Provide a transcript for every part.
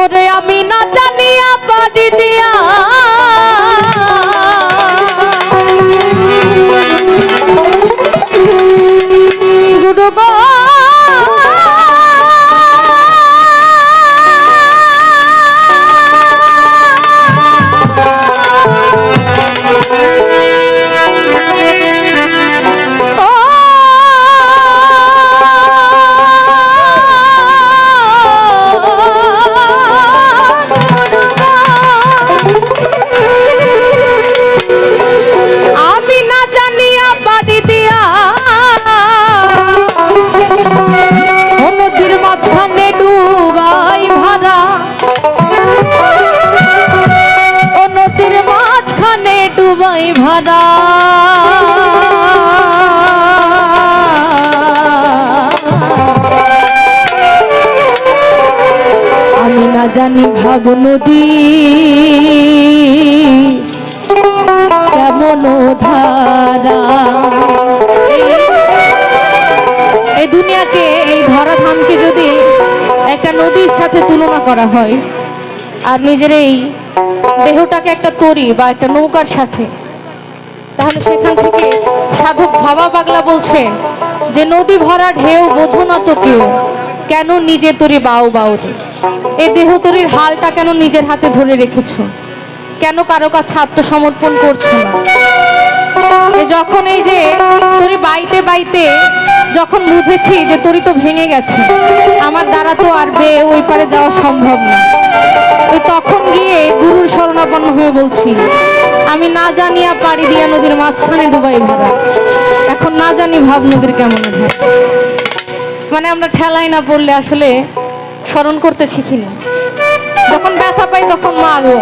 ওরে আমি না জানিয়া বাড়ি দিয়া গুরু গো ভরা আমি না জানি ভাব নদী কেমন ধারা এই দুনিয়াকে এই ধরাধামকে যদি একটা নদীর সাথে তুলনা করা হয় আর নিজের এই দেহটাকে একটা তরি বা একটা নৌকার সাথে, তাহলে সেখান থেকে সাধক ভাবা পাগলা বলছে যে নদী ভরা ঢেউ বোঝো না তো কেউ, কেন নিজে তরি বাউ বাউ রে। এই দেহ তরির হালটা কেন নিজের হাতে ধরে রেখেছো, কেন কারো কাছে আত্মসমর্পণ করছো না? যখন এই যে তরি বাইতে বাইতে যখন বুঝেছি যে তরি তো ভেঙে গেছে, আমার দ্বারা তো আর বেয়ে ওই পারে যাওয়া সম্ভব না, তখন গিয়ে গুরুর শরণাপন্ন হয়ে বলছি আমি না জানিয়া পাড়ি দিয়া নদীর মাঝখানে ডুবাই ভরা। এখন না জানি ভাব নদীর কেমন হয়। মানে আমরা ঠেলায় না পড়লে আসলে স্মরণ করতে শিখিনি। যখন ব্যথা পাই তখন মা গো,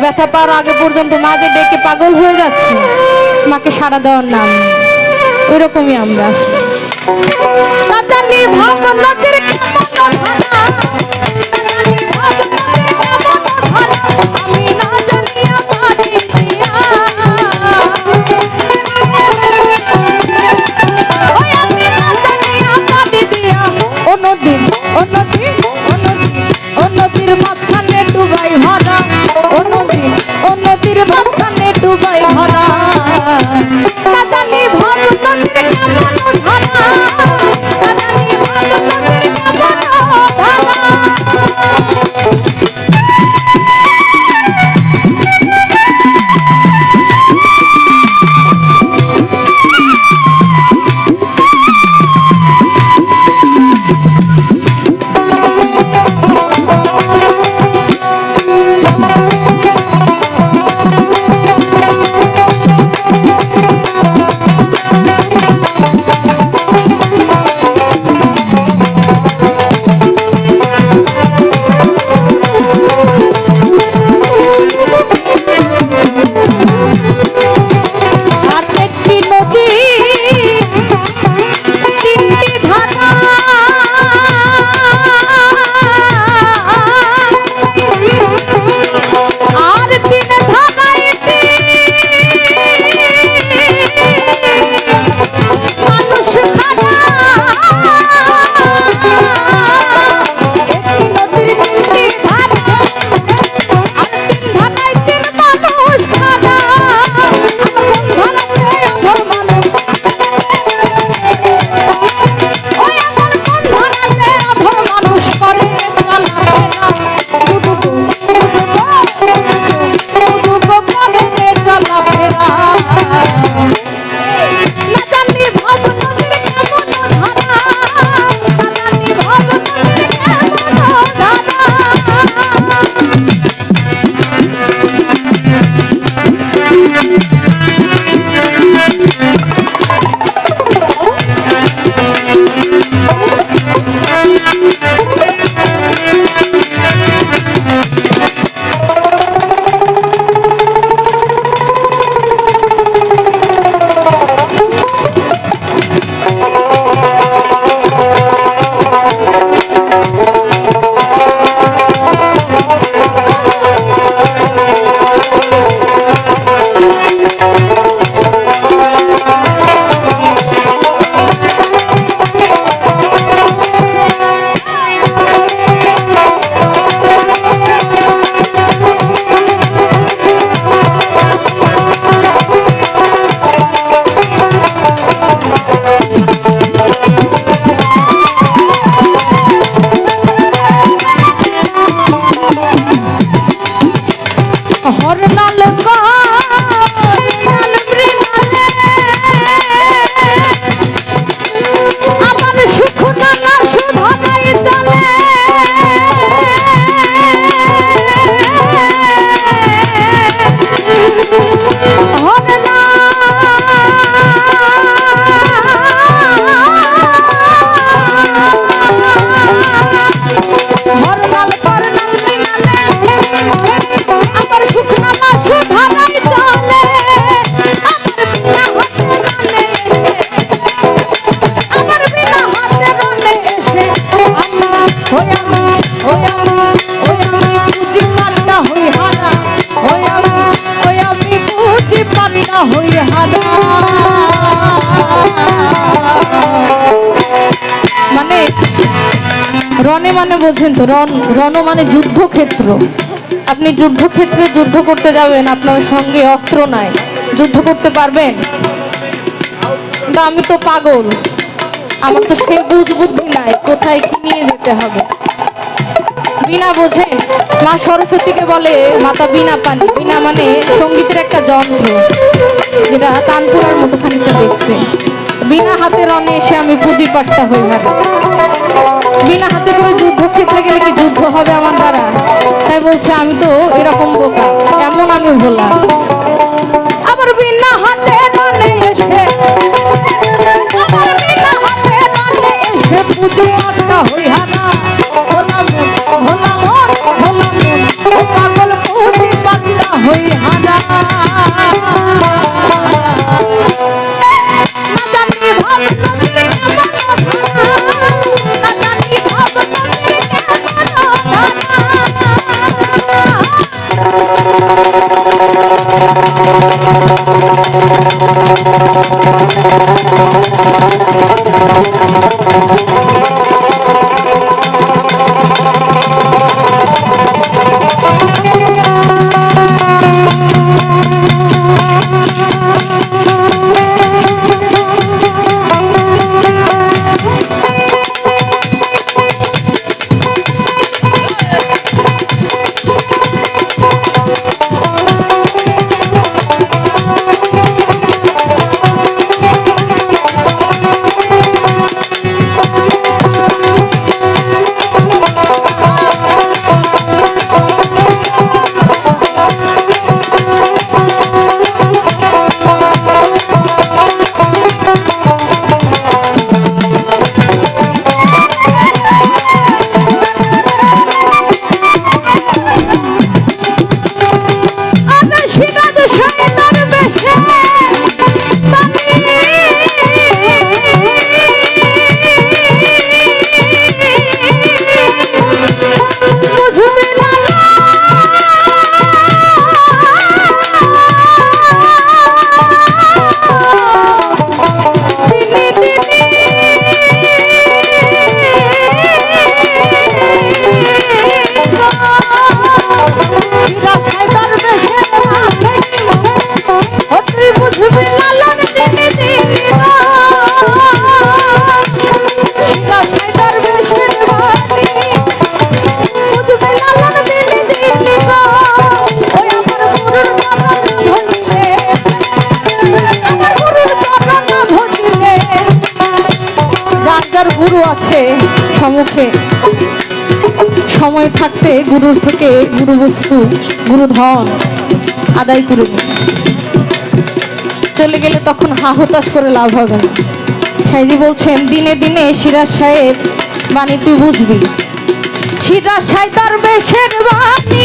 ব্যথা পাওয়ার আগে পর্যন্ত মা যে ডেকে পাগল হয়ে যাচ্ছে, মাকে সাড়া দেওয়ার নাম নেই। ওইরকমই আমরা না জানি ভাব নদীর কেমন ধারা, আমি না জানিয়া পাড়ি দিয়া আমি না জানিয়া পাড়ি দিয়া ও নদী ও নদী ও নদী ও নদীর মাঝখানে ডুবাই ভরা, ও নদী ও নদীর মাঝখানে ডুবাই ভরা। না জানি ভাব নদীর কেমন ধারা, না জানি ভাব নদীর কেমন ধারা। হরনাল আমার সুখ নালা শোভানাই চলে মানে রণে মানে বোঝেন তো, রণ মানে যুদ্ধক্ষেত্র। আপনি যুদ্ধক্ষেত্রে যুদ্ধ করতে যাবেন, আপনার সঙ্গে অস্ত্র নাই, যুদ্ধ করতে পারবেন? না, আমি তো পাগল, আমার তো সে বুঝ বুদ্ধি নাই কোথায় কি নিয়ে যেতে হবে। বীণা বোঝেন? মা সরস্বতীকে বলে মাতা বীণা পানি। বীণা মানে সঙ্গীতের একটা যন্ত্র, যেটা তানপুরার মতো খানিকটা দেখতে। বিনা হাতে রণে এসে আমি পুঁজি পাট্টা হই ভাবে। বিনা হাতে করে যুদ্ধক্ষেত্রে গেলে কি যুদ্ধ হবে আমার দ্বারা? তাই বলছে আমি তো এরকম বোকা, এমন আমি হলাম। আমার বিনা হাতে রণে এসে, আমার বিনা হাতে রণে এসে পুঁজি পাট্টা হই হানা। হলাম হলাম হলাম পাগল, পুঁজি পাট্টা হই হানা। গুরু আছে সম্মুখে, সময় থাকতে গুরুর থেকে গুরু বস্তু, গুরু ধন আদায় করে চলে গেলে তখন হাহুতাশ করে লাভ হবে না। সাইজি বলছেন দিনে দিনে সিরাজ সাহেব বাণী তুই বুঝবি। সিরাজ সাহেব তার বেশের বাণী